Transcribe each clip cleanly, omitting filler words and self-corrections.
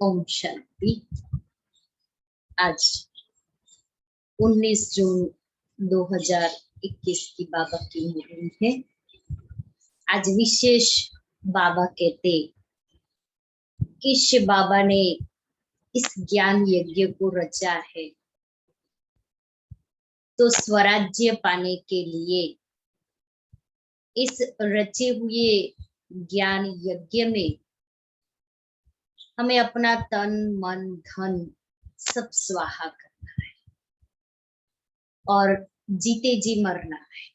ओम शांति। आज 19 जून 2021 की बाबा की मुरली है। आज विशेष बाबा कहते कि शिव बाबा ने इस ज्ञान यज्ञ को रचा है तो स्वराज्य पाने के लिए इस रचे हुए ज्ञान यज्ञ में हमें अपना तन मन धन सब स्वाहा करना है और जीते जी मरना है।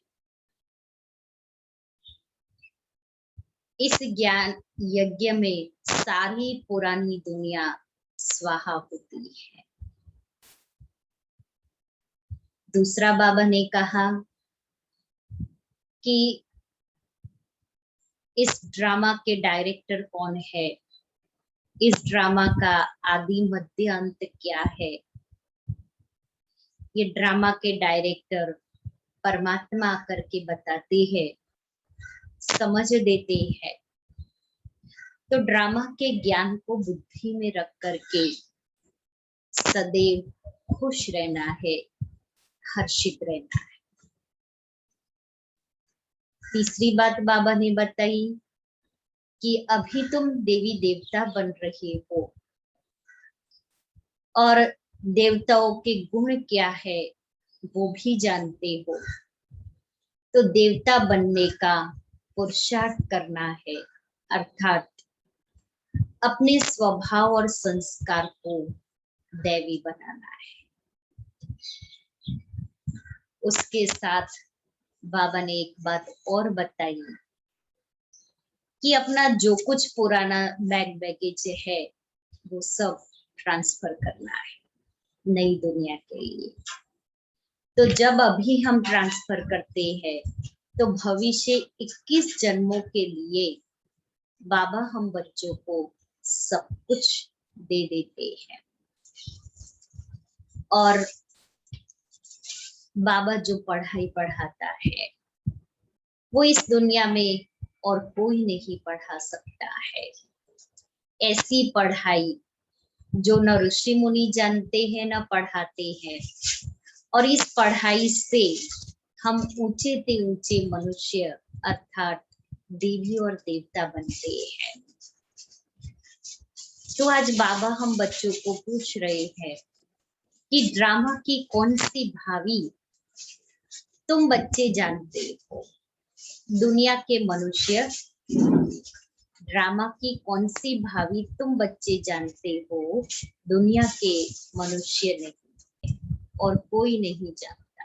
इस ज्ञान यज्ञ में सारी पुरानी दुनिया स्वाहा होती है। दूसरा बाबा ने कहा कि इस ड्रामा के डायरेक्टर कौन है, इस ड्रामा का आदि मध्य अंत क्या है। ये ड्रामा के डायरेक्टर परमात्मा आकर के बताते हैं, समझ देते हैं। तो ड्रामा के ज्ञान को बुद्धि में रख करके सदैव खुश रहना है, हर्षित रहना है। तीसरी बात बाबा ने बताई कि अभी तुम देवी देवता बन रहे हो और देवताओं के गुण क्या है वो भी जानते हो, तो देवता बनने का पुरुषार्थ करना है, अर्थात अपने स्वभाव और संस्कार को दैवी बनाना है। उसके साथ बाबा ने एक बात और बताई कि अपना जो कुछ पुराना बैग बैगेज है वो सब ट्रांसफर करना है नई दुनिया के लिए। तो जब अभी हम ट्रांसफर करते हैं तो भविष्य 21 जन्मों के लिए बाबा हम बच्चों को सब कुछ दे देते हैं और बाबा जो पढ़ाई पढ़ाता है वो इस दुनिया में और कोई नहीं पढ़ा सकता है। ऐसी पढ़ाई जो न ऋषि मुनि जानते हैं न पढ़ाते हैं, और इस पढ़ाई से हम ऊंचे से ऊंचे मनुष्य अर्थात देवी और देवता बनते हैं। तो आज बाबा हम बच्चों को पूछ रहे हैं कि ड्रामा की कौन सी भावी तुम बच्चे जानते हो। दुनिया के मनुष्य ड्रामा की कौन सी भावी तुम बच्चे जानते हो, दुनिया के मनुष्य नहीं और कोई नहीं जानता।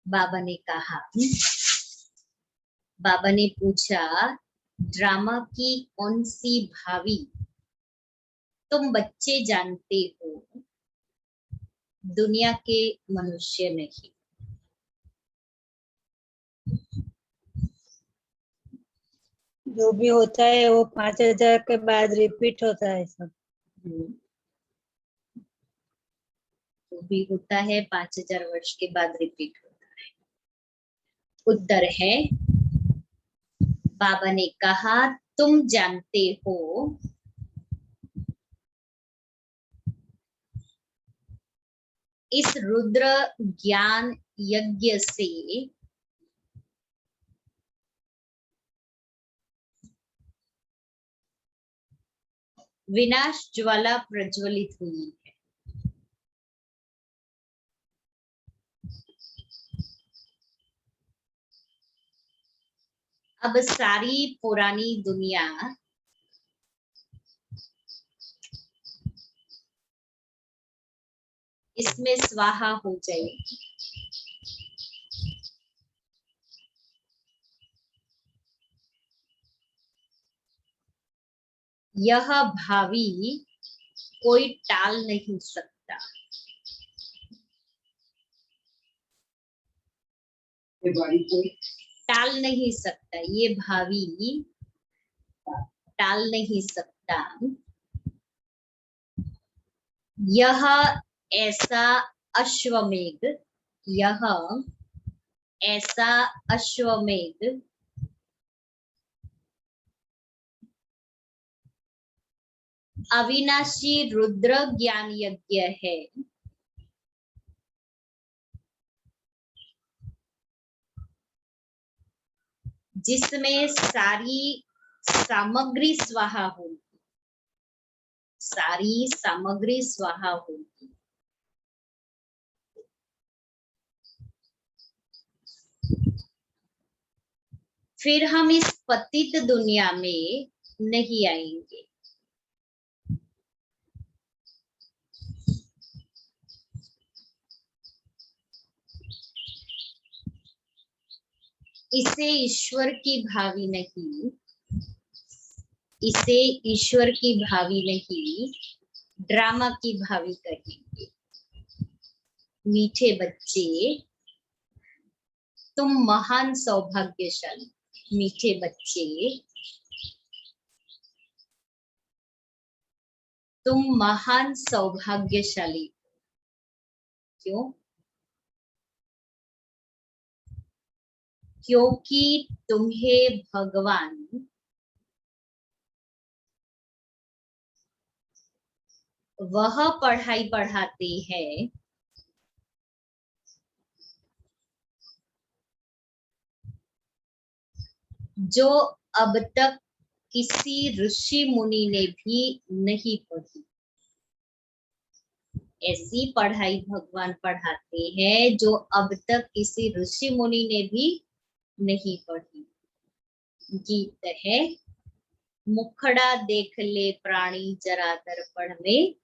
बाबा ने कहा, बाबा ने पूछा ड्रामा की कौन सी भावी तुम बच्चे जानते हो, दुनिया के मनुष्य नहीं। जो भी होता है वो 5000 के बाद रिपीट होता है सब। जो भी होता है 5000 वर्ष के बाद रिपीट होता है। उत्तर है, बाबा ने कहा तुम जानते हो इस रुद्र ज्ञान यज्ञ से विनाश ज्वाला प्रज्वलित हुई है। अब सारी पुरानी दुनिया इसमें स्वाहा हो जाएगी। यह भावी कोई टाल नहीं सकता। टाल नहीं सकता, ये भावी टाल नहीं सकता। यह ऐसा अश्वमेघ, यह ऐसा अश्वमेध अविनाशी रुद्र ज्ञान यज्ञ है जिसमें सारी सामग्री स्वाहा होगी, सारी सामग्री स्वाहा होगी। फिर हम इस पतित दुनिया में नहीं आएंगे। इसे ईश्वर की भावी नहीं, इसे ईश्वर की भावी नहीं, ड्रामा की भावी कहेंगे। मीठे बच्चे, तुम महान सौभाग्यशाली, मीठे बच्चे तुम महान सौभाग्यशाली। क्यों? क्योंकि तुम्हें भगवान वह पढ़ाई पढ़ाते हैं जो अब तक किसी ऋषि मुनि ने भी नहीं पढ़ी। ऐसी पढ़ाई भगवान पढ़ाते हैं जो अब तक किसी ऋषि मुनि ने भी नहीं पढ़ी। गीत है, मुखड़ा देख ले प्राणी जरा दर्पण में,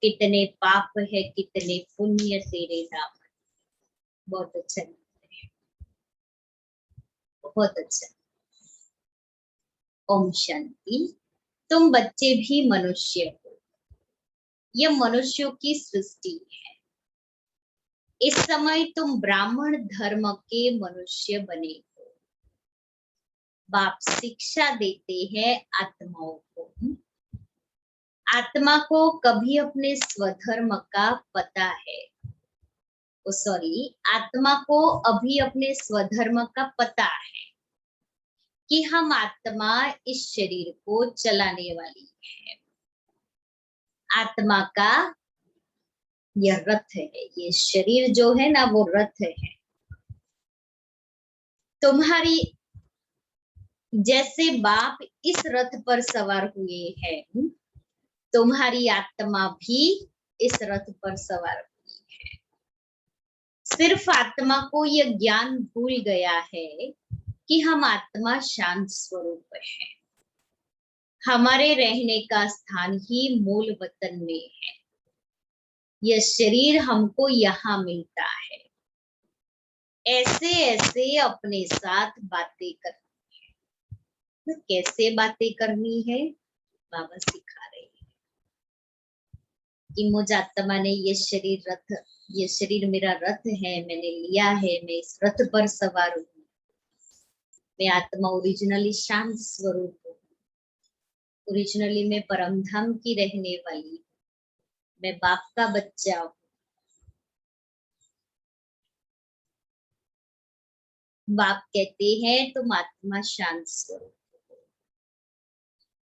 कितने पाप है कितने पुण्य तेरे नाम। बहुत अच्छा, बहुत अच्छा। ओम शांति। तुम बच्चे भी मनुष्य हो, यह मनुष्यों की सृष्टि है। इस समय तुम ब्राह्मण धर्म के मनुष्य बने हो। बाप शिक्षा देते हैं आत्माओं को। आत्मा को कभी अपने स्वधर्म का पता है, आत्मा को अभी अपने स्वधर्म का पता है कि हम आत्मा इस शरीर को चलाने वाली है। आत्मा का यह रथ है, ये शरीर जो है ना वो रथ है। तुम्हारी जैसे बाप इस रथ पर सवार हुए हैं, तुम्हारी आत्मा भी इस रथ पर सवार हुई है। सिर्फ आत्मा को यह ज्ञान भूल गया है कि हम आत्मा शांत स्वरूप है। हमारे रहने का स्थान ही मूल वतन में है। यह शरीर हमको यहाँ मिलता है। ऐसे ऐसे अपने साथ बातें करनी है। तो कैसे बातें करनी है बाबा सिखा रहे हैं कि मुझ आत्मा ने ये शरीर रथ, ये शरीर मेरा रथ है, मैंने लिया है, मैं इस रथ पर सवार हूँ। मैं आत्मा ओरिजिनली शांत स्वरूप हूँ। ओरिजिनली मैं परमधाम की रहने वाली हूँ। मैं बाप का बच्चा हूँ। बाप कहते हैं तुम आत्मा शांत स्वरूप हो।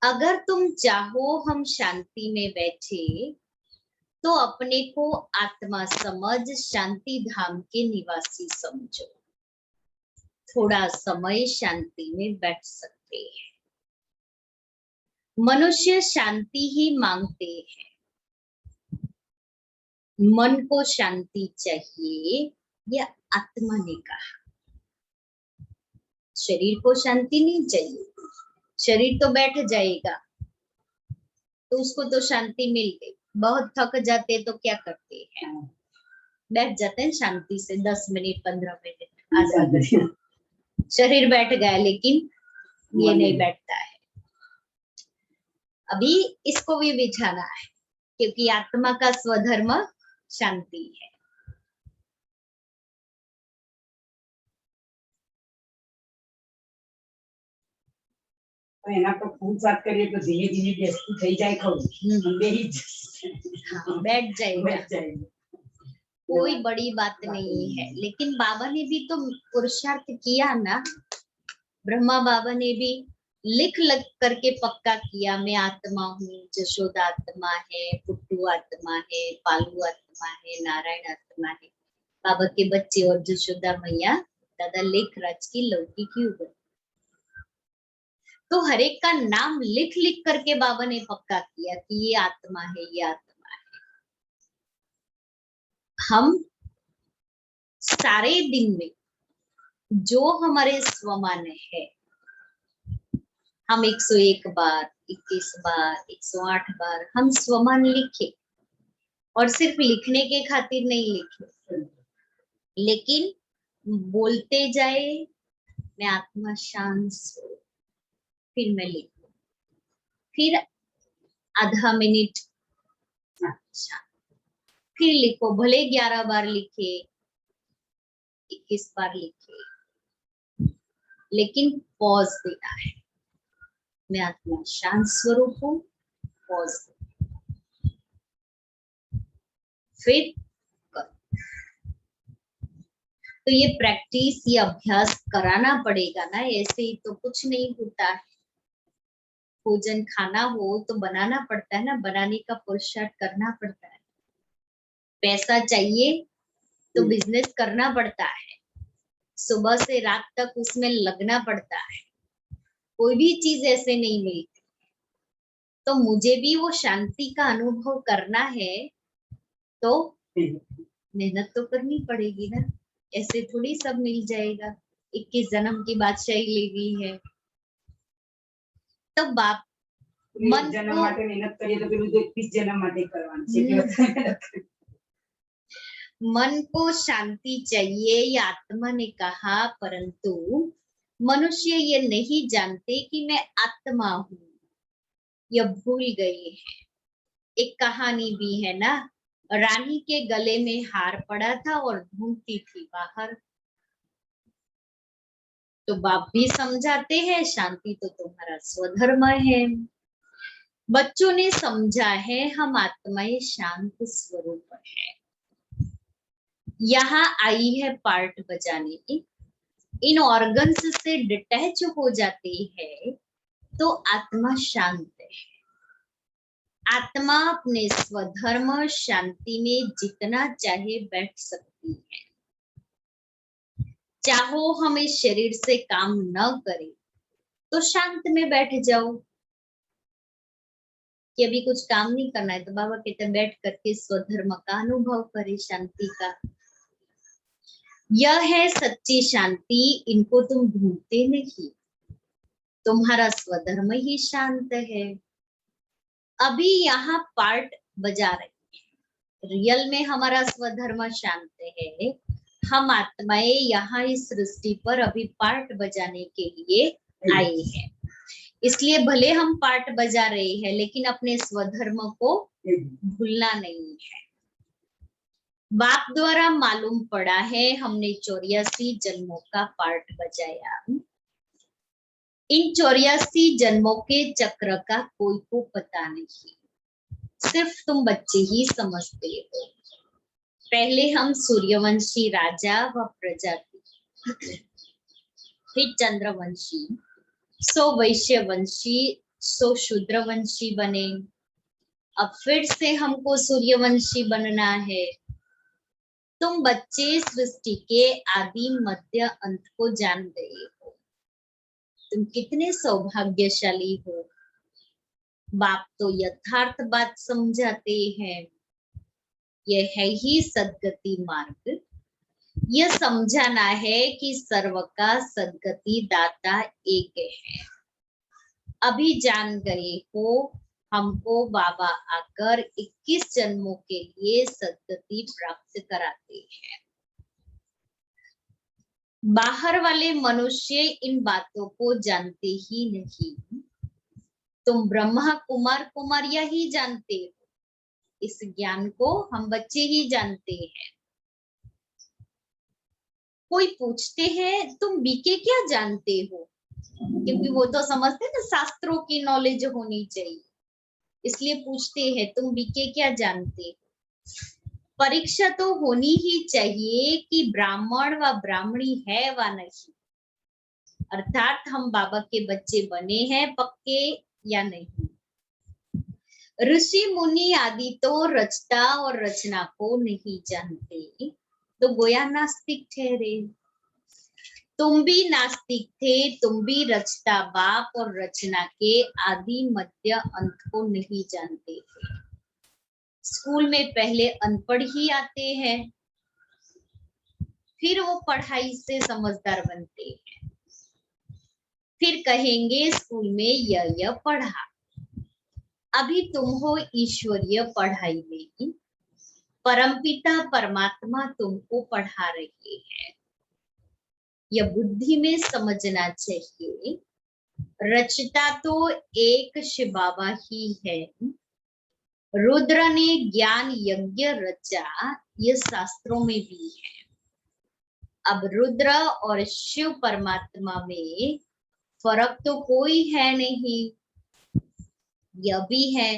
अगर तुम चाहो हम शांति में बैठे तो अपने को आत्मा समझ शांति धाम के निवासी समझो। थोड़ा समय शांति में बैठ सकते हैं। मनुष्य शांति ही मांगते हैं। मन को शांति चाहिए, यह आत्मा ने कहा। शरीर को शांति नहीं चाहिए। शरीर तो बैठ जाएगा तो उसको तो शांति मिल गई। बहुत थक जाते तो क्या करते हैं, बैठ जाते हैं शांति से 10 मिनट 15 मिनट आजाद। शरीर बैठ गया लेकिन ये नहीं बैठता है। अभी इसको भी बिछाना है क्योंकि आत्मा का स्वधर्म शांति है। એના પર ફૂલ સાફ કરીએ તો ધીરે ધીરે બેસતું થઈ જાય ખરું. हाँ, बैठ जाएगा। कोई बड़ी बात नहीं है, लेकिन बाबा ने भी तो पुरुषार्थ किया ना। ब्रह्मा बाबा ने भी लिख लग करके पक्का किया, मैं आत्मा हूँ, जशोदा आत्मा है, पुट्टू आत्मा है, पालू आत्मा है, नारायण आत्मा है। बाबा के बच्चे और जशोदा मैया दादा लेख राज की लौकी की उगल। तो हर एक का नाम लिख लिख करके बाबा ने पक्का किया कि ये आत्मा है, ये आत्मा है। हम सारे दिन में जो हमारे स्वमान है, हम 101 बार, 21 बार, 108 बार हम स्वमान लिखे, और सिर्फ लिखने के खातिर नहीं लिखे, लेकिन बोलते जाए मैं आत्मा शांत हूँ, फिर मैं लिखूं, फिर आधा मिनट अच्छा, फिर लिखो, भले 11 बार लिखे, 21 बार लिखे, लेकिन पॉज देना है। मैं आत्मा शांत स्वरूप हूँ, पॉज, फिर कर। तो ये प्रैक्टिस, ये अभ्यास कराना पड़ेगा ना, ऐसे ही तो कुछ नहीं होता है। भोजन खाना हो तो बनाना पड़ता है ना, बनाने का पुरुषार्थ करना पड़ता है। पैसा चाहिए तो बिजनेस करना पड़ता है, सुबह से रात तक उसमें लगना पड़ता है। कोई भी चीज ऐसे नहीं मिलती। तो मुझे भी वो शांति का अनुभव करना है तो मेहनत तो करनी पड़ेगी ना, ऐसे थोड़ी सब मिल जाएगा। 21 जन्म की बादशाही ले गई है। तो बाप मन जन्म को માટે મહેનત કરીએ તો પેલું 21 જન્મ માટે કરવાની છે। मन को शांति चाहिए, ये आत्मा ने कहा, परंतु मनुष्य ये नहीं जानते कि मैं आत्मा हूँ, यह भूल गए हैं। एक कहानी भी है ना, रानी के गले में हार पड़ा था और ढूंढती थी बाहर। तो बाप भी समझाते हैं शांति तो तुम्हारा स्वधर्म है। बच्चों ने समझा है हम आत्माएं शांत स्वरूप है। यहाँ आई है पार्ट बजाने की। इन ऑर्गन्स से डिटैच हो जाते हैं तो आत्मा शांत है। आत्मा अपने स्वधर्म शांति में जितना चाहे बैठ सकती है। चाहो हम इस शरीर से काम न करें तो शांत में बैठ जाओ कि अभी कुछ काम नहीं करना है, तो बाबा कहते हैं बैठ करके स्वधर्म का अनुभव करे, शांति का। यह है सच्ची शांति, इनको तुम ढूंढते नहीं, तुम्हारा स्वधर्म ही शांत है। अभी यहाँ पार्ट बजा रहे हैं, रियल में हमारा स्वधर्म शांत है। हम आत्माएं यहाँ इस सृष्टि पर अभी पार्ट बजाने के लिए आए हैं, इसलिए भले हम पार्ट बजा रहे हैं लेकिन अपने स्वधर्म को भूलना नहीं है। बाप द्वारा मालूम पड़ा है हमने 84 जन्मों का पार्ट बजाया। इन 84 जन्मों के चक्र का कोई को पता नहीं, सिर्फ तुम बच्चे ही समझते हो। पहले हम सूर्यवंशी राजा व प्रजा थे, फिर चंद्रवंशी, सो वैश्यवंशी, सो शूद्रवंशी बने। अब फिर से हमको सूर्यवंशी बनना है। तुम बच्चे सृष्टि के आदि मध्य अंत को जान गए हो। तुम कितने सौभाग्यशाली हो। बाप तो यथार्थ बात समझाते हैं, यह है ही सद्गति मार्ग। यह समझाना है कि सर्व का सद्गति दाता एक है। अभी जान गए हो, हमको बाबा आकर 21 जन्मों के लिए सद्गति प्राप्त कराते हैं। बाहर वाले मनुष्य इन बातों को जानते ही नहीं। तुम ब्रह्मा कुमार कुमारियां ही जानते हो, इस ज्ञान को हम बच्चे ही जानते हैं। कोई पूछते हैं तुम बीके क्या जानते हो, क्योंकि वो तो समझते हैं ना शास्त्रों की नॉलेज होनी चाहिए, इसलिए पूछते हैं तुम बीके क्या जानते हो। परीक्षा तो होनी ही चाहिए कि ब्राह्मण व ब्राह्मणी है व नहीं, अर्थात हम बाबा के बच्चे बने हैं पक्के या नहीं। ऋषि मुनि आदि तो रचता और रचना को नहीं जानते, तो गोया नास्तिक ठहरे। तुम भी नास्तिक थे, तुम भी रचता बाप और रचना के आदि मध्य अंत को नहीं जानते थे। स्कूल में पहले अनपढ़ ही आते हैं, फिर वो पढ़ाई से समझदार बनते हैं, फिर कहेंगे स्कूल में यह पढ़ा। अभी तुम हो ईश्वरीय पढ़ाई में, परमपिता परमात्मा तुमको पढ़ा रहे हैं। यह बुद्धि में समझना चाहिए। रचता तो एक शिव बाबा ही है। रुद्र ने ज्ञान यज्ञ रचा, यह शास्त्रों में भी है। अब रुद्र और शिव परमात्मा में फर्क तो कोई है नहीं। यह भी है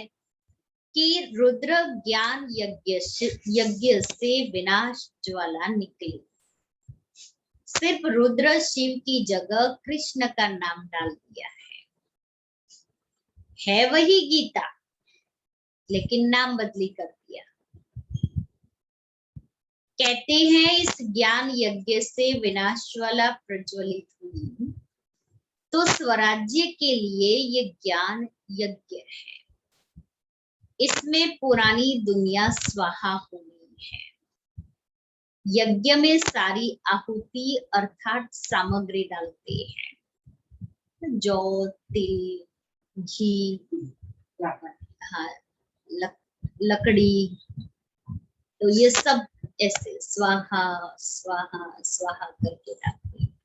कि रुद्र ज्ञान यज्ञ से विनाश ज्वाला निकली। सिर्फ रुद्र शिव की जगह कृष्ण का नाम डाल दिया है वही गीता, लेकिन नाम बदली कर दिया। कहते हैं इस ज्ञान यज्ञ से विनाश ज्वाला प्रज्वलित हुई, तो स्वराज्य के लिए ये ज्ञान यज्ञ है। इसमें पुरानी दुनिया स्वाहा होनी है। यज्ञ में सारी आहुति अर्थात सामग्री डालते हैं, जौ, तिल, घी, हाँ, लकड़ी, तो ये सब ऐसे स्वाहा स्वाहा स्वाहा करके डालते हैं,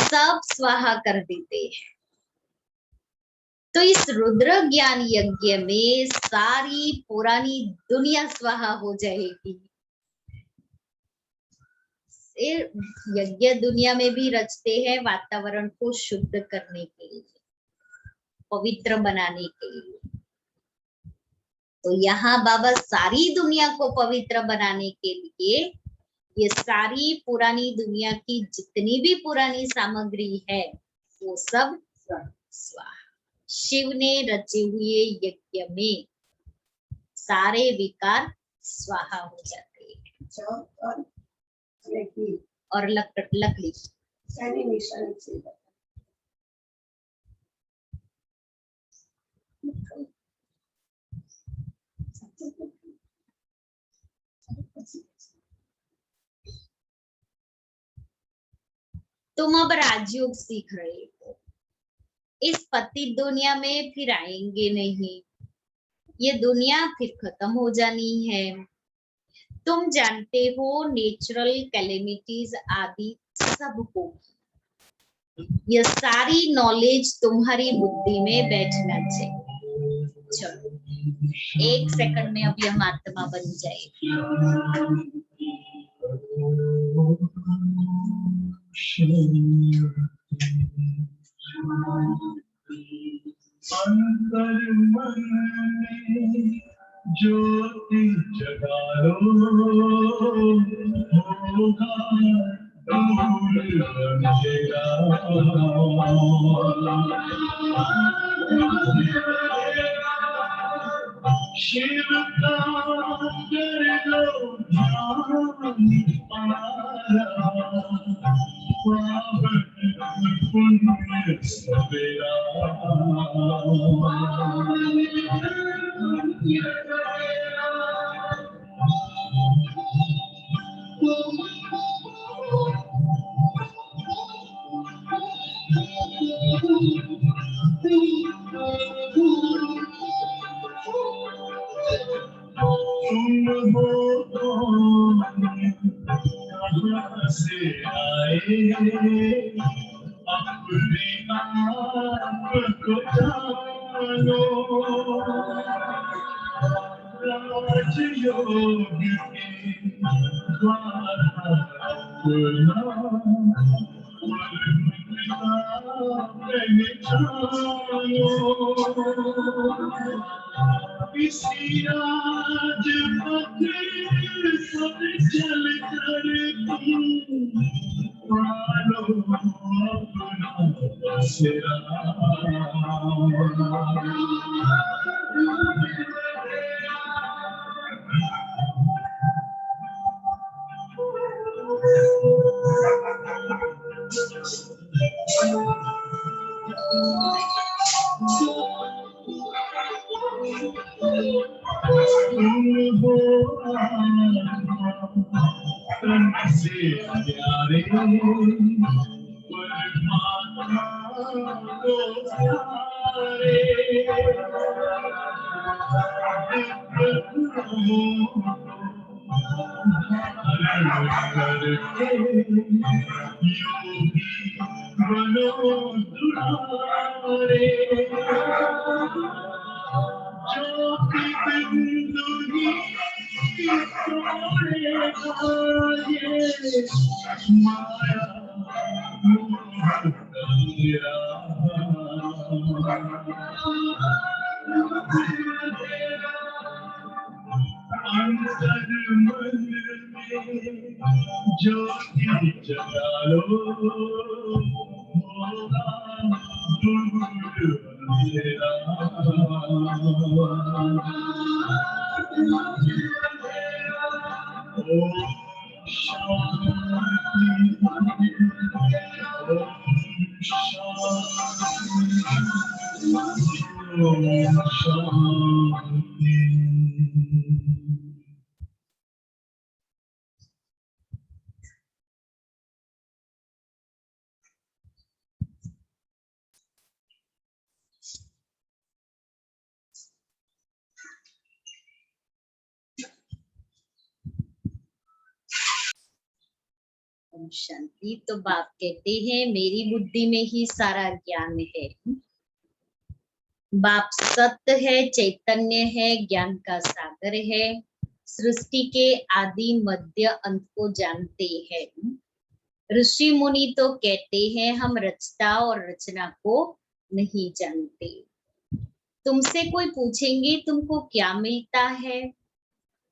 सब स्वाहा कर देते हैं। तो इस रुद्र ज्ञान यज्ञ में सारी पुरानी दुनिया स्वाहा हो जाएगी। यज्ञ दुनिया में भी रचते हैं वातावरण को शुद्ध करने के लिए, पवित्र बनाने के लिए। तो यहाँ बाबा सारी दुनिया को पवित्र बनाने के लिए ये सारी पुरानी दुनिया की जितनी भी पुरानी सामग्री है वो सब स्वाहा। शिव ने रचे हुए यज्ञ में सारे विकार स्वाहा हो जाते हैं। और लकड़ी तुम अब राजयोग सीख रहे हो, इस पतित दुनिया में फिर आएंगे नहीं, ये दुनिया फिर खत्म हो जानी है। तुम जानते हो नेचुरल कैलेमिटीज आदि सब होगी। ये सारी नॉलेज तुम्हारी बुद्धि में बैठना चाहिए। चलो 1 सेकंड में अब यह आत्मा बन जाएगी। अंतर मन में ज्योति जगा लो, होगा दूर अंधेरा। शिव का कर लो ध्यान पारा, पावन पुण्य सवेरा। तुम हो कहाँ से आए, अपने आप को जानो। राजयोग के द्वारा अपना पहचानो। इसी राजपथ पर चल कर तुम पालो अपना बसेरा। तुम हो तन से प्यारे परमात्मा को प्यारे। धारण करके योगी बनो दुलारे। जो कि बिंदु ही तोड़े आए माया मोह तेरा। अंतर मन में ज्योति जगा लो होगा दूर अंधेरा। ओम शांति ओम शांति। ओम शांति। तो बाप कहते हैं मेरी बुद्धि में ही सारा ज्ञान है। बाप सत्य है, चैतन्य है, ज्ञान का सागर है, सृष्टि के आदि मध्य अंत को जानते हैं। ऋषि मुनि तो कहते हैं हम रचता और रचना को नहीं जानते। तुमसे कोई पूछेंगे तुमको क्या मिलता है,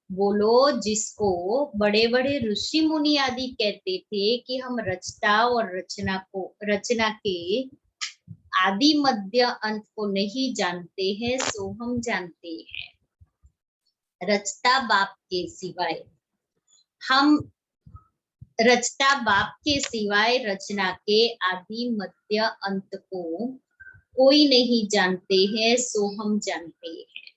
बोलो जिसको बड़े बड़े ऋषि मुनि आदि कहते थे कि हम रचता और रचना के आदि मध्य अंत को नहीं जानते हैं, सो हम जानते हैं। रचता बाप के सिवाय रचता बाप के सिवाय रचना के आदि मध्य अंत को कोई नहीं जानते हैं, सो हम जानते हैं।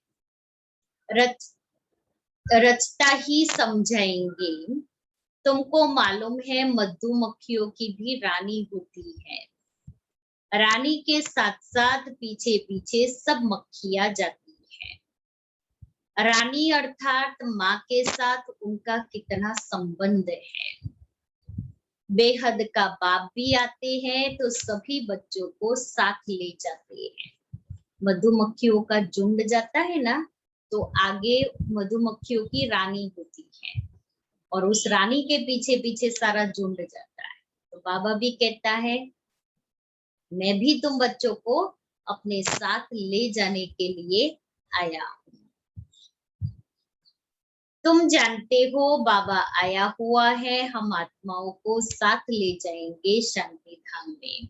रचता ही समझाएंगे। तुमको मालूम है मधुमक्खियों की भी रानी होती है। रानी के साथ साथ पीछे पीछे सब मक्खियां जाती है। रानी अर्थात माँ के साथ उनका कितना संबंध है। बेहद का बाप भी आते हैं तो सभी बच्चों को साथ ले जाते हैं। मधुमक्खियों का झुंड जाता है ना, तो आगे मधुमक्खियों की रानी होती है और उस रानी के पीछे पीछे सारा झुंड जाता है। तो बाबा भी कहता है मैं भी तुम बच्चों को अपने साथ ले जाने के लिए आया हूं। तुम जानते हो बाबा आया हुआ है, हम आत्माओं को साथ ले जाएंगे शांति धाम में।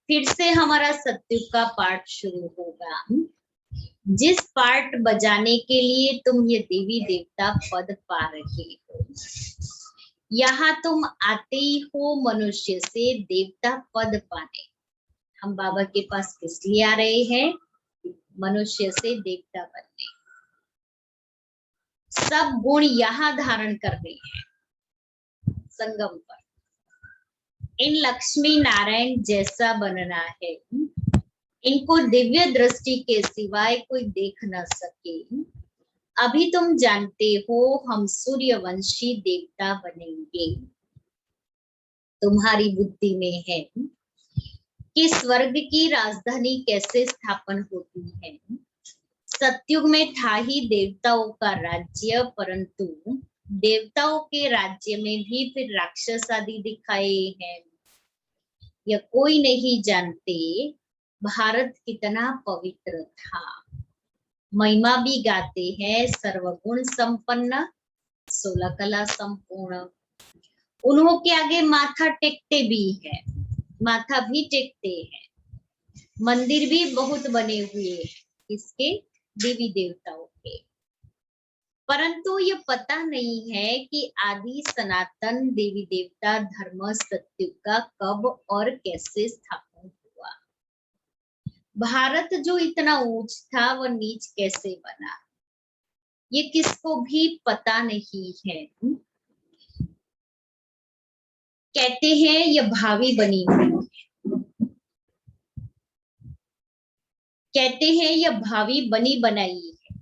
फिर से हमारा सत्युग का पाठ शुरू होगा, जिस पाठ बजाने के लिए तुम ये देवी देवता पद पा रहे हो। यहाँ तुम आते ही हो मनुष्य से देवता पद पाने। हम बाबा के पास किस लिए आ रहे हैं? मनुष्य से देवता बनने। सब गुण यहाँ धारण करने हैं संगम पर। इन लक्ष्मी नारायण जैसा बनना है। इनको दिव्य दृष्टि के सिवाय कोई देख न सके। अभी तुम जानते हो हम सूर्यवंशी देवता बनेंगे। तुम्हारी बुद्धि में है कि स्वर्ग की राजधानी कैसे स्थापन होती है। सतयुग में था ही देवताओं का राज्य, परंतु देवताओं के राज्य में भी फिर राक्षस आदि दिखाए हैं। यह कोई नहीं जानते भारत कितना पवित्र था। महिमा भी गाते हैं सर्वगुण संपन्न 16 कला संपूर्ण। उन्हों के आगे माथा टेकते भी है, माथा भी टेकते हैं। मंदिर भी बहुत बने हुए हैं इसके देवी देवताओं के, परंतु ये पता नहीं है कि आदि सनातन देवी देवता धर्म सत्युग का कब और कैसे स्थापन हुआ। भारत जो इतना ऊंच था वह नीच कैसे बना, ये किसको भी पता नहीं है। कहते हैं ये भावी बनी हुई है, कहते हैं यह भावी बनी बनाई है।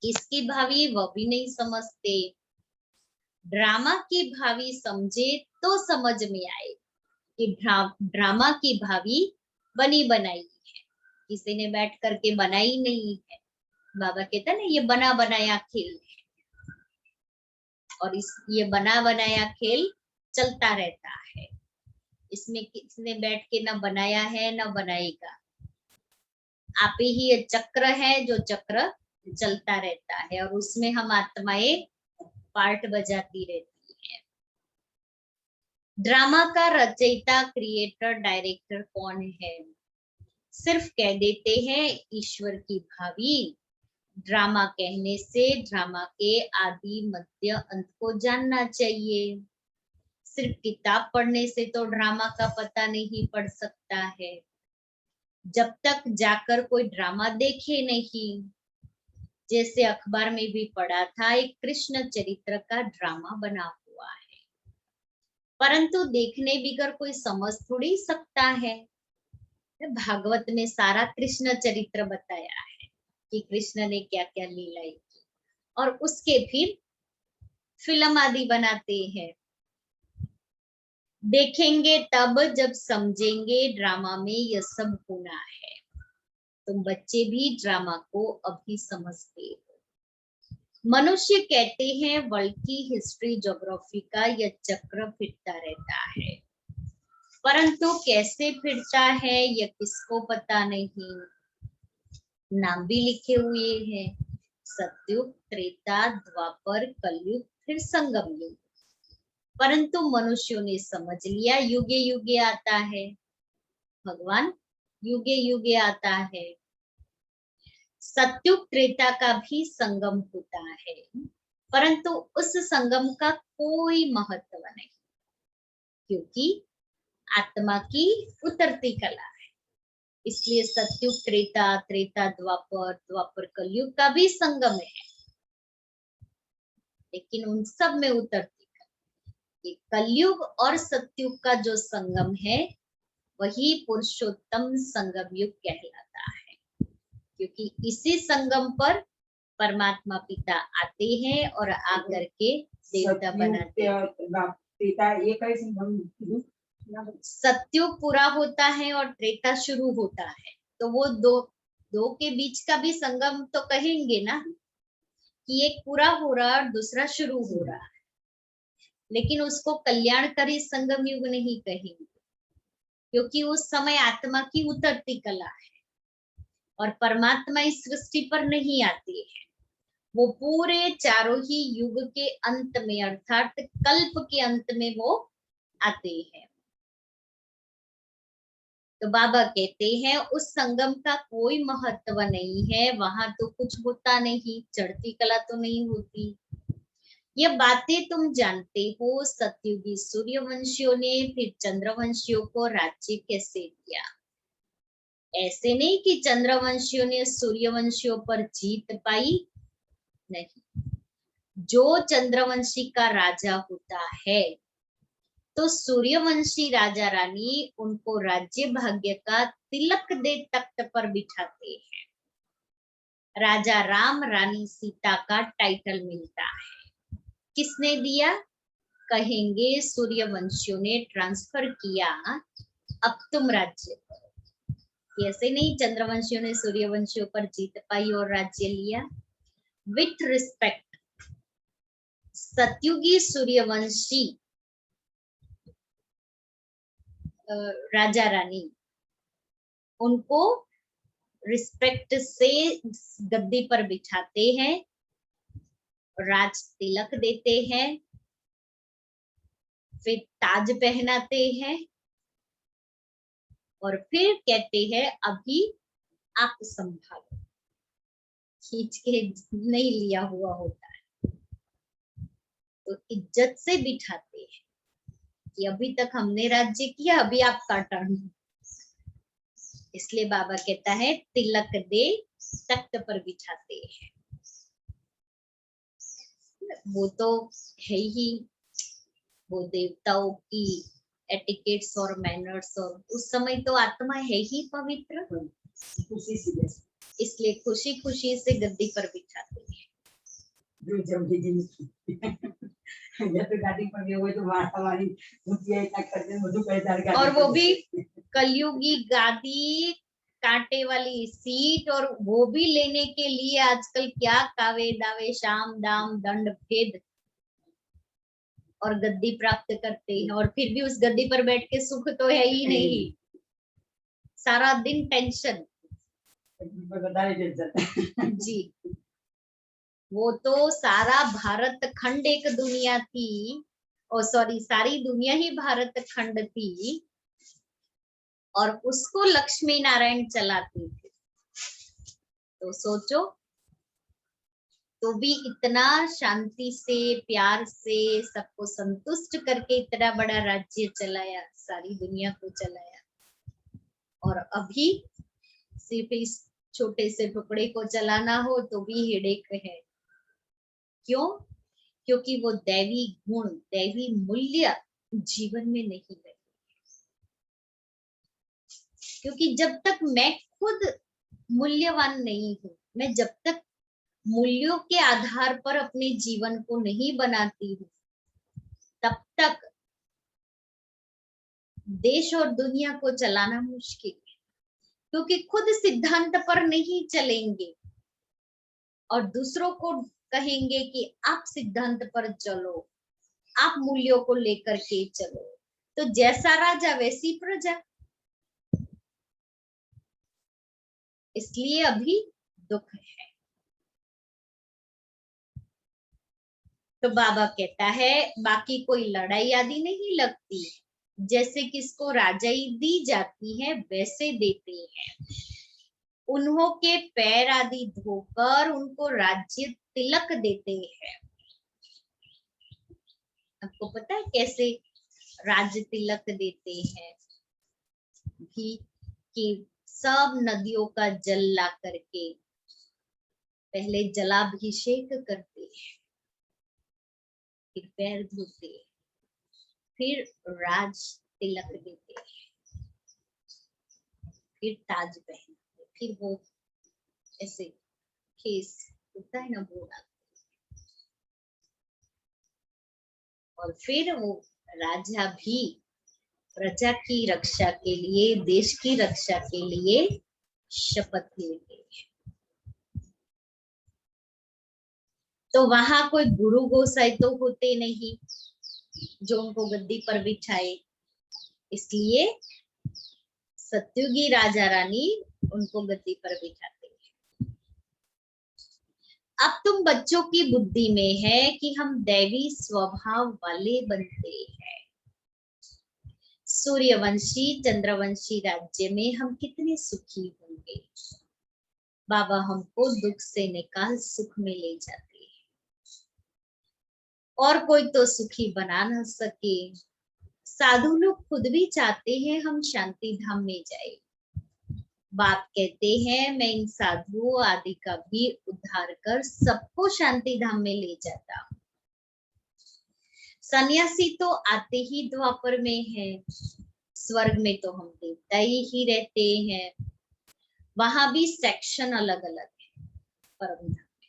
किसकी भावी वह भी नहीं समझते। ड्रामा की भावी समझे तो समझ में आए कि ड्रामा की भावी बनी बनाई है, किसी ने बैठ करके बनाई नहीं है। बाबा कहता है ना ये बना बनाया खेल है, और ये बना बनाया खेल चलता रहता है। इसमें किसने बैठ के ना बनाया है ना बनाएगा। आप ही ये चक्र है जो चक्र चलता रहता है, और उसमें हम आत्माएं पार्ट बजाती रहती है। ड्रामा का रचयिता क्रिएटर डायरेक्टर कौन है? सिर्फ कह देते हैं ईश्वर की भावी। ड्रामा कहने से ड्रामा के आदि मध्य अंत को जानना चाहिए। सिर्फ किताब पढ़ने से तो ड्रामा का पता नहीं पड़ सकता है। जब तक जाकर कोई ड्रामा देखे नहीं, जैसे अखबार में भी पढ़ा था एक कृष्ण चरित्र का ड्रामा बना हुआ है, परंतु देखने बिगर कोई समझ थोड़ी सकता है। भागवत में सारा कृष्ण चरित्र बताया है कि कृष्ण ने क्या क्या लीलाएं की, और उसके फिर फिल्म आदि बनाते हैं। देखेंगे तब जब समझेंगे ड्रामा में यह सब होना है। तुम बच्चे भी ड्रामा को अभी समझते हो। मनुष्य कहते हैं वर्ल्ड की हिस्ट्री ज्योग्राफी का यह चक्र फिरता रहता है, परंतु कैसे फिरता है यह किसको पता नहीं। नाम भी लिखे हुए हैं, सतयुग, त्रेता, द्वापर, कलयुग, फिर संगम युग। परंतु मनुष्यों ने समझ लिया युगे युगे आता है, भगवान युगे युगे आता है। सतयुग त्रेता का भी संगम होता है, परंतु उस संगम का कोई महत्व नहीं, क्योंकि आत्मा की उतरती कला है। इसलिए सतयुग त्रेता, त्रेता द्वापर, द्वापर कलयुग का भी संगम है, लेकिन उन सब में उतरती कला। कलयुग और सतयुग का जो संगम है वही पुरुषोत्तम संगम युग कहलाता है, क्योंकि इसी संगम पर परमात्मा पिता आते हैं और आकर के देवता बनाते हैं। सतयुग पूरा होता है और त्रेता शुरू होता है, तो वो दो के बीच का भी संगम तो कहेंगे ना, कि एक पूरा हो रहा और दूसरा शुरू हो रहा है, लेकिन उसको कल्याणकारी संगम युग नहीं कहेंगे, क्योंकि उस समय आत्मा की उतरती कला है और परमात्मा इस सृष्टि पर नहीं आती है। वो पूरे चारों ही युग के अंत में, अर्थात कल्प के अंत में वो आते हैं। तो बाबा कहते हैं उस संगम का कोई महत्व नहीं है, वहां तो कुछ होता नहीं, चढ़ती कला तो नहीं होती। ये बातें तुम जानते हो। सतयुगी सूर्यवंशियों ने फिर चंद्रवंशियों को राज्य कैसे दिया। ऐसे नहीं कि चंद्रवंशियों ने सूर्यवंशियों पर जीत पाई, नहीं। जो चंद्रवंशी का राजा होता है तो सूर्यवंशी राजा रानी उनको राज्य भाग्य का तिलक दे तख्त पर बिठाते हैं। राजा राम, रानी सीता का टाइटल मिलता है। किसने दिया? कहेंगे सूर्यवंशियों ने ट्रांसफर किया, अब तुम राज्य करो। ऐसे नहीं चंद्रवंशियों ने सूर्यवंशियों पर जीत पाई और राज्य लिया। विथ रिस्पेक्ट, सतयुगी सूर्यवंशी राजा रानी, उनको रिस्पेक्ट से गद्दी पर बिठाते हैं, राज तिलक देते हैं, फिर ताज पहनाते हैं और फिर कहते हैं अभी आप संभालो। खींच के नहीं लिया हुआ होता है, तो इज्जत से बिठाते हैं कि अभी तक हमने राज्य किया, अभी आपका टर्न। इसलिए बाबा कहता है तिलक दे तख्त पर बिठाते हैं। वो तो है ही, वो देवताओं की एटिकेट्स और मैनर्स, और उस समय तो आत्मा है ही पवित्र, खुशी से बस इसलिए खुशी खुशी से गद्दी पर बिठाते हैं। जो जल्दी दिन जब तो गाड़ी पर गए हुए तो हमारी मुझे तक करते मुझे पैसा और वो भी कलयुगी गादी, कांटे वाली सीट, और वो भी लेने के लिए आजकल क्या कावे दावे, शाम दाम दंड भेद, और गद्दी प्राप्त करते हैं। और फिर भी उस गद्दी पर बैठ के सुख तो है ही नहीं, सारा दिन टेंशन। बता रहे जी, वो तो सारा भारत खंड एक दुनिया थी, और सॉरी सारी दुनिया ही भारत खंड थी, और उसको लक्ष्मी नारायण चलाते थे। तो सोचो, तो भी इतना शांति से, प्यार से, सबको संतुष्ट करके इतना बड़ा राज्य चलाया, सारी दुनिया को चलाया। और अभी सिर्फ इस छोटे से टुकड़े को चलाना हो तो भी हेडेक है। क्यों? क्योंकि वो दैवी गुण, दैवी मूल्य जीवन में नहीं लगे। क्योंकि जब तक मैं खुद मूल्यवान नहीं हूं, मैं जब तक मूल्यों के आधार पर अपने जीवन को नहीं बनाती हूँ, तब तक देश और दुनिया को चलाना मुश्किल है। क्योंकि खुद सिद्धांत पर नहीं चलेंगे और दूसरों को कहेंगे कि आप सिद्धांत पर चलो, आप मूल्यों को लेकर के चलो, तो जैसा राजा वैसी प्रजा। इसलिए अभी दुख है। तो बाबा कहता है बाकी कोई लड़ाई आदि नहीं लगती, जैसे किसको राजाई दी जाती है वैसे देते हैं। उन्हों के पैर आदि धोकर उनको राज्य तिलक देते हैं। आपको पता है कैसे राज्य तिलक देते हैं? कि सब नदियों का जल ला करके पहले जलाभिषेक करते हैं, फिर पैर धोते हैं, फिर राज तिलक देते हैं, फिर ताज पहनते, फिर वो ऐसे केस होता है ना वो डालते, और फिर वो राजा भी प्रजा की रक्षा के लिए, देश की रक्षा के लिए शपथ लेते हैं। तो वहां कोई गुरु गोसाई तो होते नहीं जो उनको गद्दी पर बिठाए, इसलिए सत्युगी राजा रानी उनको गद्दी पर बिठाते हैं। अब तुम बच्चों की बुद्धि में है कि हम दैवी स्वभाव वाले बनते हैं। सूर्यवंशी चंद्रवंशी राज्य में हम कितने सुखी होंगे। बाबा हमको दुख से निकाल सुख में ले जाते हैं, और कोई तो सुखी बना न सके। साधु लोग खुद भी चाहते हैं हम शांति धाम में जाए। बाप कहते हैं मैं इन साधुओं आदि का भी उद्धार कर सबको शांति धाम में ले जाता हूँ। सन्यासी तो आते ही द्वापर में है, स्वर्ग में तो हम देवता ही रहते हैं, वहां भी सेक्शन अलग अलग है। परम धाम में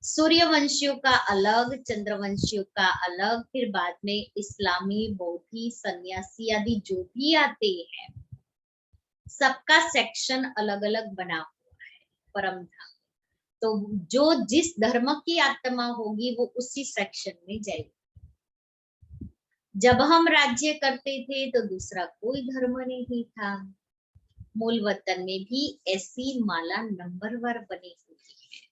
सूर्यवंशियों का अलग, चंद्रवंशियों का अलग, फिर बाद में इस्लामी, बौद्धि, सन्यासी आदि जो भी आते हैं, सबका सेक्शन अलग अलग बना हुआ है परम धाम। तो जो जिस धर्म की आत्मा होगी वो उसी सेक्शन में जाएगी। जब हम राज्य करते थे तो दूसरा कोई धर्म नहीं था, मूल वतन में भी ऐसी माला नंबरवार बनी हुई है।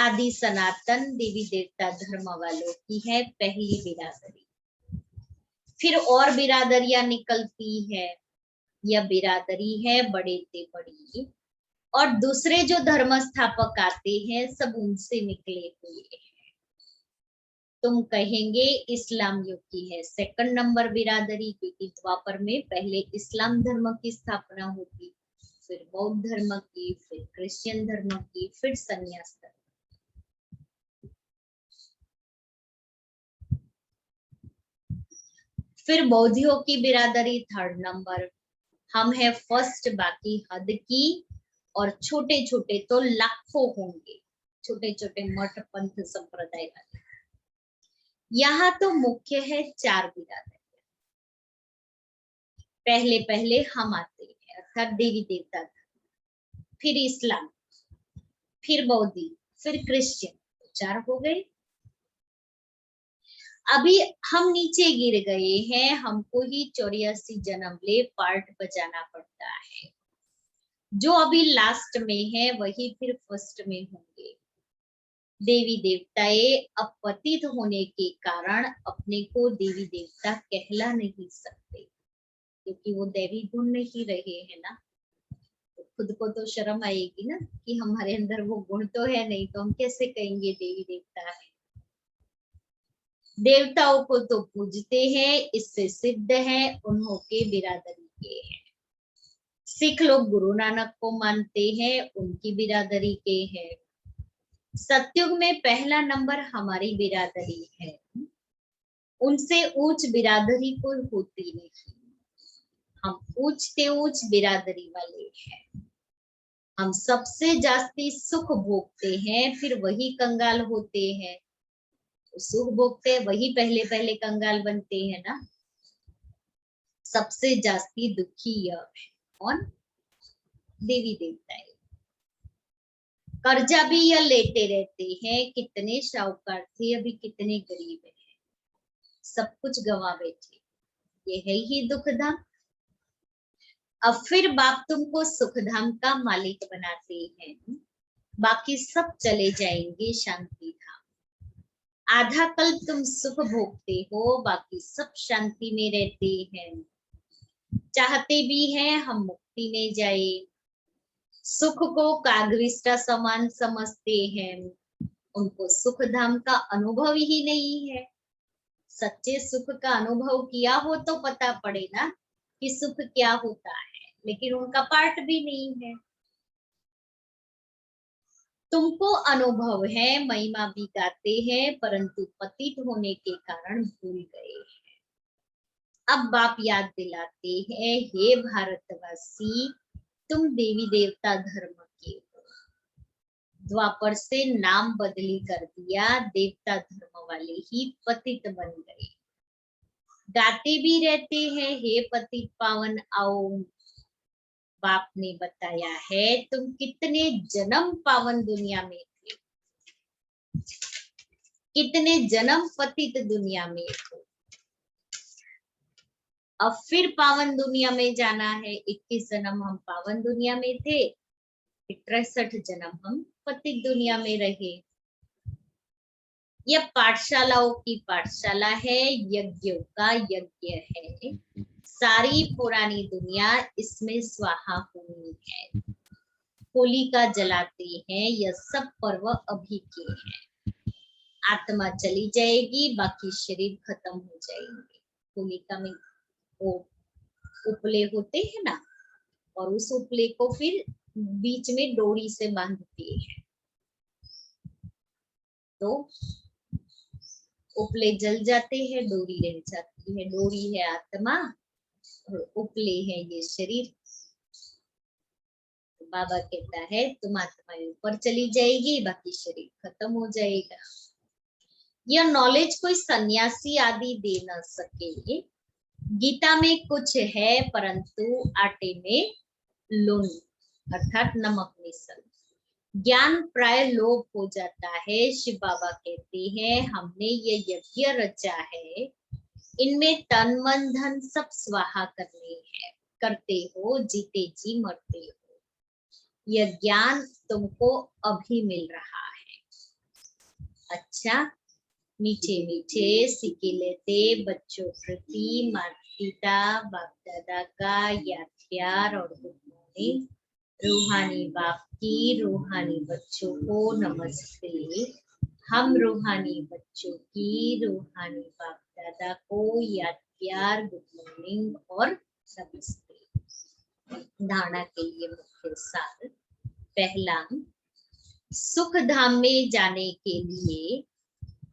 आदि सनातन देवी देवता धर्म वालों की है पहली बिरादरी। फिर और बिरादरियां निकलती है। यह बिरादरी है बड़े से बड़ी, और दूसरे जो धर्म स्थापक आते हैं सब उनसे निकले हुए हैं। तुम कहेंगे इस्लाम युग की है सेकंड नंबर बिरादरी, क्योंकि द्वापर में पहले इस्लाम धर्म की स्थापना होती, फिर बौद्ध धर्म की, फिर क्रिश्चियन धर्म की, फिर संन्यास धर्म। फिर बौद्धियों की बिरादरी थर्ड नंबर। हम है फर्स्ट, बाकी हद की, और छोटे छोटे तो लाखों होंगे, छोटे छोटे मठ पंथ संप्रदाय वाले। यहाँ तो मुख्य है 4 बिरादरी। पहले पहले हम आते हैं, अर्थात देवी देवता धर्म, फिर इस्लाम, फिर बौद्धी, फिर क्रिश्चियन, 4 हो गए। अभी हम नीचे गिर गए हैं, हमको ही 84 जन्म ले पार्ट बजाना पड़ता है। जो अभी लास्ट में है वही फिर फर्स्ट में होंगे। देवी देवताएं अपतित होने के कारण अपने को देवी देवता कहला नहीं सकते, क्योंकि वो दैवी गुण नहीं रहे हैं ना। तो खुद को तो शर्म आएगी ना कि हमारे अंदर वो गुण तो है नहीं, तो हम कैसे कहेंगे देवी देवता है। देवताओं को तो पूजते हैं, इससे सिद्ध है उन्हों के बिरादरी के हैं। सिख लोग गुरु नानक को मानते हैं, उनकी बिरादरी के हैं। सतयुग में पहला नंबर हमारी बिरादरी है, उनसे ऊंच बिरादरी कोई होती नहीं। हम ऊंचते ऊंच बिरादरी वाले हैं। हम सबसे जास्ती सुख भोगते हैं, फिर वही कंगाल होते हैं। सुख भोगते वही पहले पहले कंगाल बनते हैं ना। सबसे जास्ती दुखी यह है कौन? देवी देवताएं। कर्जा भी यह लेते रहते हैं। कितने शाहूकार थे, अभी कितने गरीब हैं, सब कुछ गवा बैठे। ये है ही दुखधाम। अब फिर बाप तुमको सुखधाम का मालिक बनाते हैं, बाकी सब चले जाएंगे शांति धाम। आधा कल्प तुम सुख भोगते हो, बाकी सब शांति में रहते हैं। चाहते भी हैं हम मुक्ति में जाए, सुख को कागविष्टा समान समझते हैं। उनको सुख धाम का अनुभव ही नहीं है। सच्चे सुख का अनुभव किया हो तो पता पड़े ना कि सुख क्या होता है, लेकिन उनका पार्ट भी नहीं है। तुमको अनुभव है, महिमा भी गाते हैं, परंतु पतित होने के कारण भूल गए हैं। अब बाप याद दिलाते हैं, हे भारतवासी, तुम देवी देवता धर्म के हो। द्वापर से नाम बदली कर दिया, देवता धर्म वाले ही पतित बन गए। गाते भी रहते हैं, हे पतित पावन आओ। बाप ने बताया है, तुम कितने जन्म पावन दुनिया में थे, कितने जन्म पतित दुनिया में हो। अब फिर पावन दुनिया में जाना है। 21 जन्म हम पावन दुनिया में थे, 63 जन्म हम पतित दुनिया में रहे। यह पाठशालाओं की पाठशाला है, यज्ञों का यज्ञ है। सारी पुरानी दुनिया इसमें स्वाहा होनी है। होलिका जलाते हैं, यह सब पर्व अभी के हैं। आत्मा चली जाएगी, बाकी शरीर खत्म हो जाएंगे। होलिका में वो उपले होते हैं ना, और उस उपले को फिर बीच में डोरी से बांधते हैं, तो उपले जल जाते हैं, डोरी रह जाती है। डोरी है आत्मा और उपले है ये शरीर। तो बाबा कहता है तुम आत्मा ऊपर चली जाएगी, बाकी शरीर खत्म हो जाएगा। यह नॉलेज कोई सन्यासी आदि दे न सके। गीता में कुछ है, परंतु आटे में लून अर्थात नमक मिसल। ज्ञान प्राय लोप हो जाता है। शिव बाबा कहते हैं, हमने ये यज्ञ रचा है, इनमें तन मन धन सब स्वाहा करने हैं। करते हो, जीते जी मरते हो। यह ज्ञान तुमको अभी मिल रहा है। अच्छा, मीठे मीठे सिक्के लेते बच्चों प्रति माता पिता बाप दादा का याद प्यार और गुड मॉर्निंग। रूहानी बाप की रूहानी बच्चों को नमस्ते। हम रूहानी बच्चों की रूहानी बाप दादा को याद प्यार गुड मॉर्निंग और नमस्ते। धारणा के लिए मुख्य सार। पहला, सुख धाम में जाने के लिए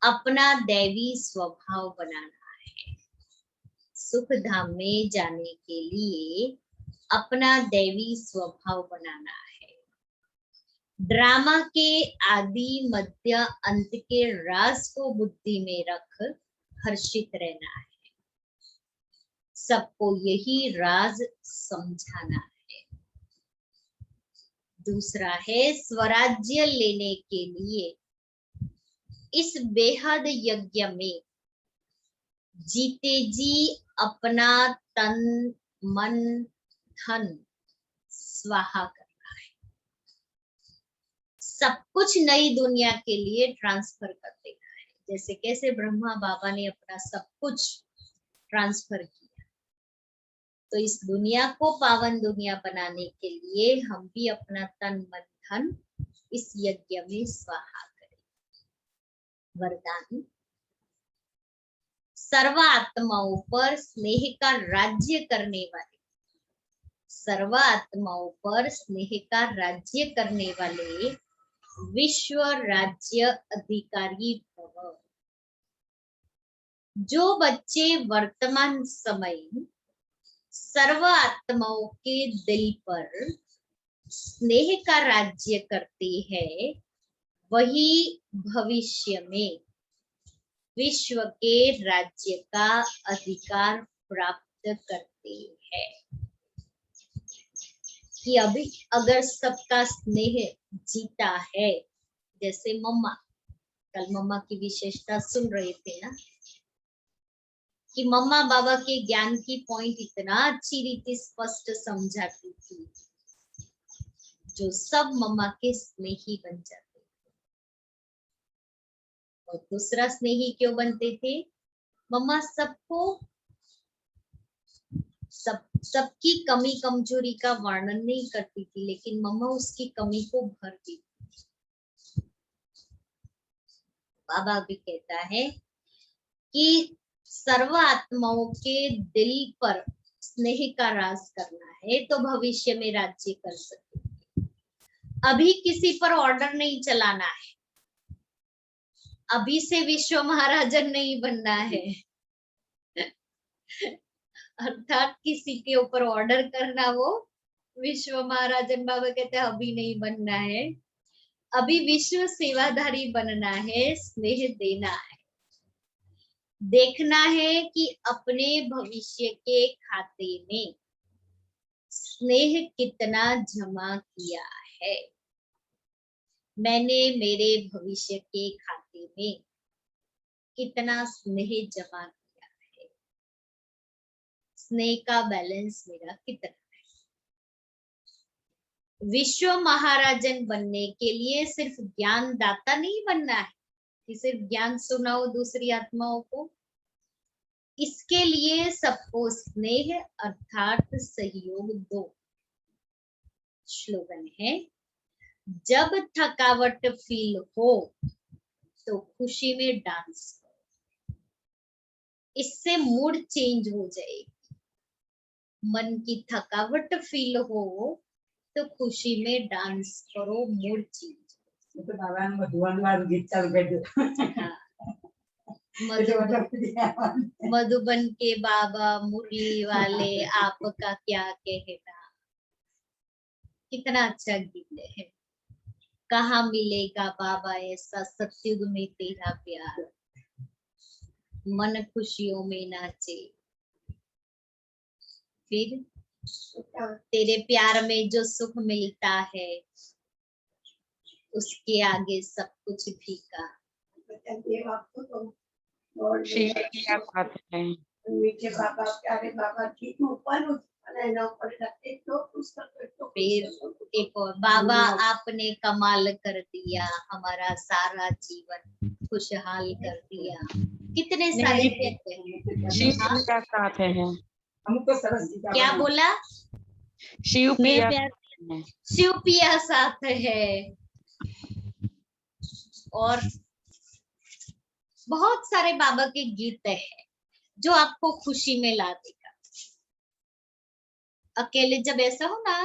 अपना दैवी स्वभाव बनाना है। सुख धाम में जाने के लिए अपना दैवी स्वभाव बनाना है। ड्रामा के आदि मध्य अंत के राज को बुद्धि में रख हर्षित रहना है। सबको यही राज समझाना है। दूसरा है, स्वराज्य लेने के लिए इस बेहद यज्ञ में जीते जी अपना तन मन धन स्वाहा करना है। सब कुछ नई दुनिया के लिए ट्रांसफर कर देना है। जैसे कैसे ब्रह्मा बाबा ने अपना सब कुछ ट्रांसफर किया, तो इस दुनिया को पावन दुनिया बनाने के लिए हम भी अपना तन मन धन इस यज्ञ में स्वाहा करें। वरदान, सर्व आत्माओं पर स्नेह का राज्य करने वाले, सर्व आत्माओं पर स्नेह का राज्य करने वाले विश्व राज्य अधिकारी भव। जो बच्चे वर्तमान समय सर्व आत्माओं के दिल पर स्नेह का राज्य करते हैं, वही भविष्य में विश्व के राज्य का अधिकार प्राप्त करते हैं। कि अभी अगर सबका स्नेह जीता है, जैसे मम्मा, कल मम्मा की विशेषता सुन रहे थे ना, कि मम्मा बाबा के ज्ञान की पॉइंट इतना अच्छी रीति स्पष्ट समझाती थी, जो सब मम्मा के स्नेही बन जाते। और दूसरा स्नेही क्यों बनते थे? मम्मा सबको सबकी कमी कमजोरी का वर्णन नहीं करती थी, लेकिन मम्मा उसकी कमी को भरती थी। बाबा भी कहता है कि सर्व आत्माओं के दिल पर स्नेह का राज करना है, तो भविष्य में राज्य कर सकते। अभी किसी पर ऑर्डर नहीं चलाना है, अभी से विश्व महाराजन नहीं बनना है। अर्थात किसी के ऊपर ऑर्डर करना, वो विश्व महाराजन बाबा कहते हैं अभी नहीं बनना है, अभी विश्व सेवाधारी बनना है, स्नेह देना है। देखना है कि अपने भविष्य के खाते में स्नेह कितना जमा किया है। मैंने मेरे भविष्य के खाते में कितना स्नेह जमा किया है, स्नेह का बैलेंस मेरा कितना है। विश्व महाराजन बनने के लिए सिर्फ ज्ञान दाता नहीं बनना है कि सिर्फ ज्ञान सुनाओ दूसरी आत्माओं को। इसके लिए सबको स्नेह अर्थात सहयोग दो। स्लोगन है, जब थकावट फील हो तो खुशी में डांस करो, इससे मूड चेंज हो जाएगी। मन की थकावट फील हो तो खुशी में डांस करो, मूड चेंज। तो बाबा ने मधुबन वाला गीत चालू कर दिया। मधुबन के बाबा मुरली वाले आपका क्या कहना, कितना अच्छा गीत है। कहाँ मिलेगा बाबा ऐसा सत्युग में तेरा प्यार, मन खुशियों में नाचे। फिर तेरे प्यार में जो सुख मिलता है, उसके आगे सब कुछ फीका। मीठे बाबा प्यारे बाबा ठीक ऊपर फिर एक और, बाबा आपने कमाल कर दिया, हमारा सारा जीवन खुशहाल कर दिया। कितने सारे कहते हैं। शिव हाँ? प्रिया साथ है हमको सरस जी का क्या बना। बोला? शिव प्रिया प्यार है। शिव पिया साथ है। और बहुत सारे बाबा के गीत हैं जो आपको खुशी में ला देगा। अकेले जब ऐसा हो ना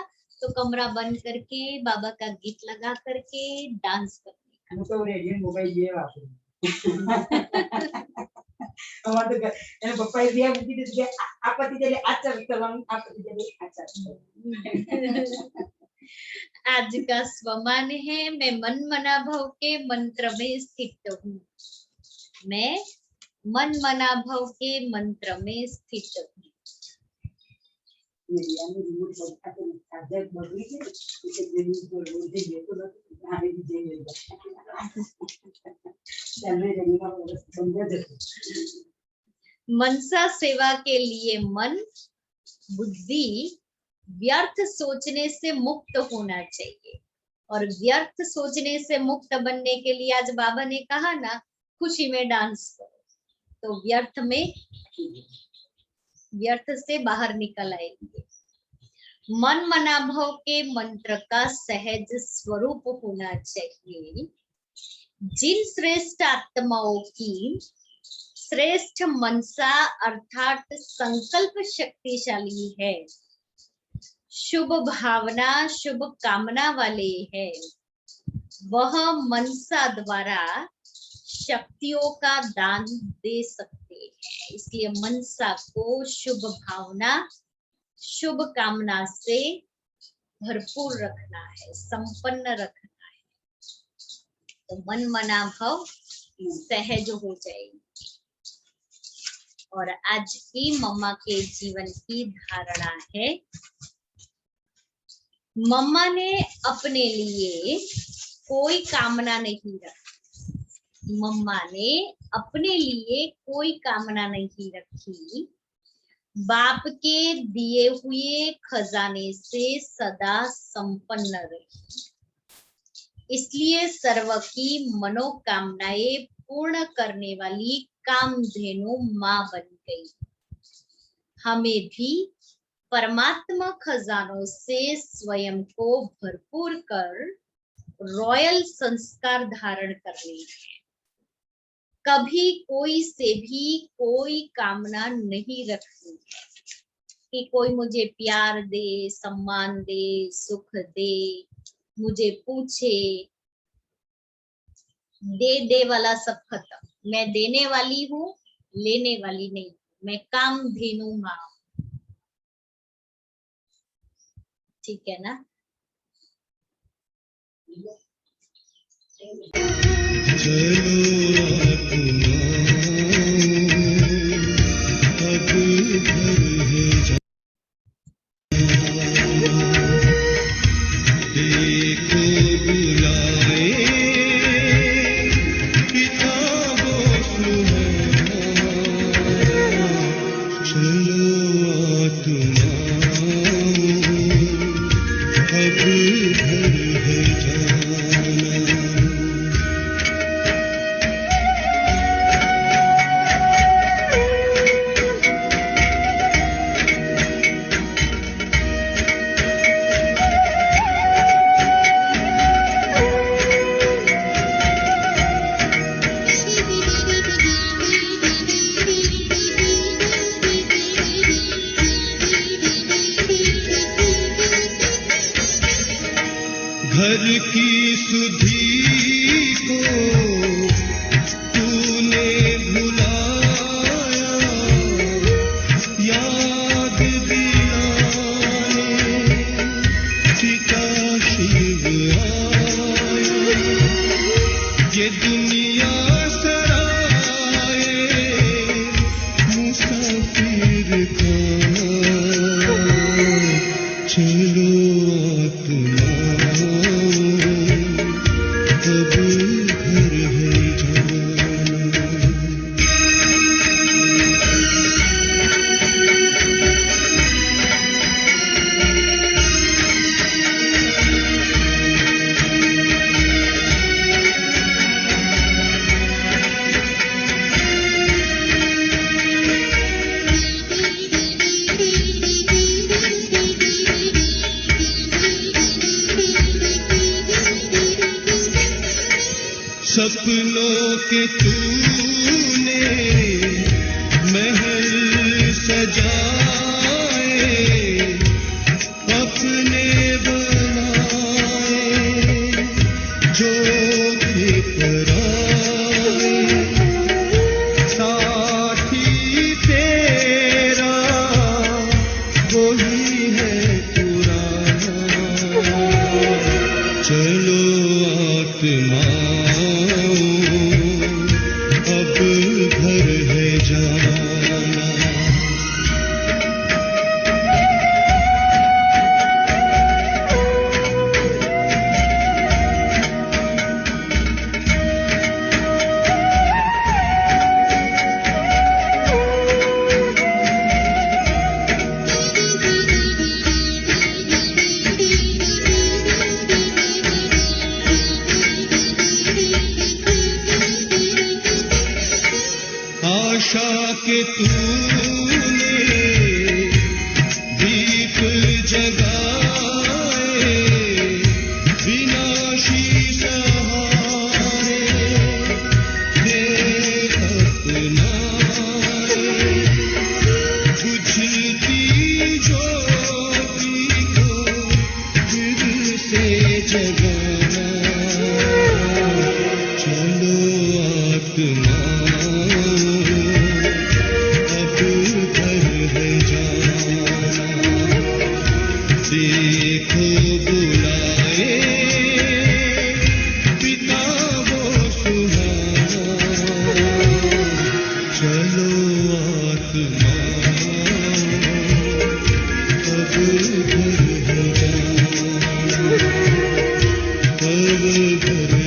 तो कमरा बंद करके बाबा का गीत लगा करके डांस करने का। हमको रेडियो मोबाइल ये वापस हमारे तो એને પપ્પાએ દિયા મૂકી દીધી કે આપતી જલે આચર કરવાનું આપતી જલે આચર आज का स्वमान है, मैं मन मना भव के मंत्र में स्थित हूँ। मैं मन मना भव के मंत्र में स्थित हूँ। ये यानी रिमोट पर आते चार्जर बदली के इसे रिमोट पर बोलते ये तो आने की जेल में चलने जगह में समझ जैसे मनसा सेवा के लिए मन बुद्धि व्यर्थ सोचने से मुक्त होना चाहिए। और व्यर्थ सोचने से मुक्त बनने के लिए आज बाबा ने कहा ना, खुशी में डांस करो, तो व्यर्थ से बाहर निकल आएंगे। मन मना भव के मंत्र का सहज स्वरूप होना चाहिए। जिन श्रेष्ठ आत्माओं की श्रेष्ठ मनसा अर्थात संकल्प शक्तिशाली है, शुभ भावना शुभ कामना वाले हैं, वह मनसा द्वारा शक्तियों का दान दे सकते हैं। इसलिए मनसा को शुभ भावना शुभ कामना से भरपूर रखना है, संपन्न रखना है, तो मन मना भव सहज हो जाएगी। और आज की मम्मा के जीवन की धारणा है, मम्मा ने अपने लिए कोई कामना नहीं रखी। मम्मा ने अपने लिए कोई कामना नहीं रखी। बाप के दिए हुए खजाने से सदा संपन्न रही। इसलिए सर्व की मनोकामनाएं पूर्ण करने वाली कामधेनु माँ बन गई। हमें भी परमात्मा खजानों से स्वयं को भरपूर कर रॉयल संस्कार धारण करने हैं। कभी कोई से भी कोई कामना नहीं रखनी है कि कोई मुझे प्यार दे, सम्मान दे, सुख दे, मुझे पूछे। दे वाला सब खत्म। मैं देने वाली हूँ, लेने वाली नहीं। मैं कामधेनु माँ। ठीक है ना? घर की सुधी को तूने भुलाया, याद दिलाने पिता शिव आए। ये दुनिया सराए मुसाफिर का, चलो आत्मा अब घर है जाना। सपनों के तूने महल सजाए, अपने बनाए जो भी पराए, साथी तेरा वही है पुराना। चलो आत्माओं अब घर है जाना। आशा के तूने दीप जगाए, विनाशी सहारे दे अपनाए, बुझती ज्योति को फिर से जगाना। चलो आत्मा देखो बुलाए पिता वो सुहाना। चलो आत्मा अब घर है जाना, अब घर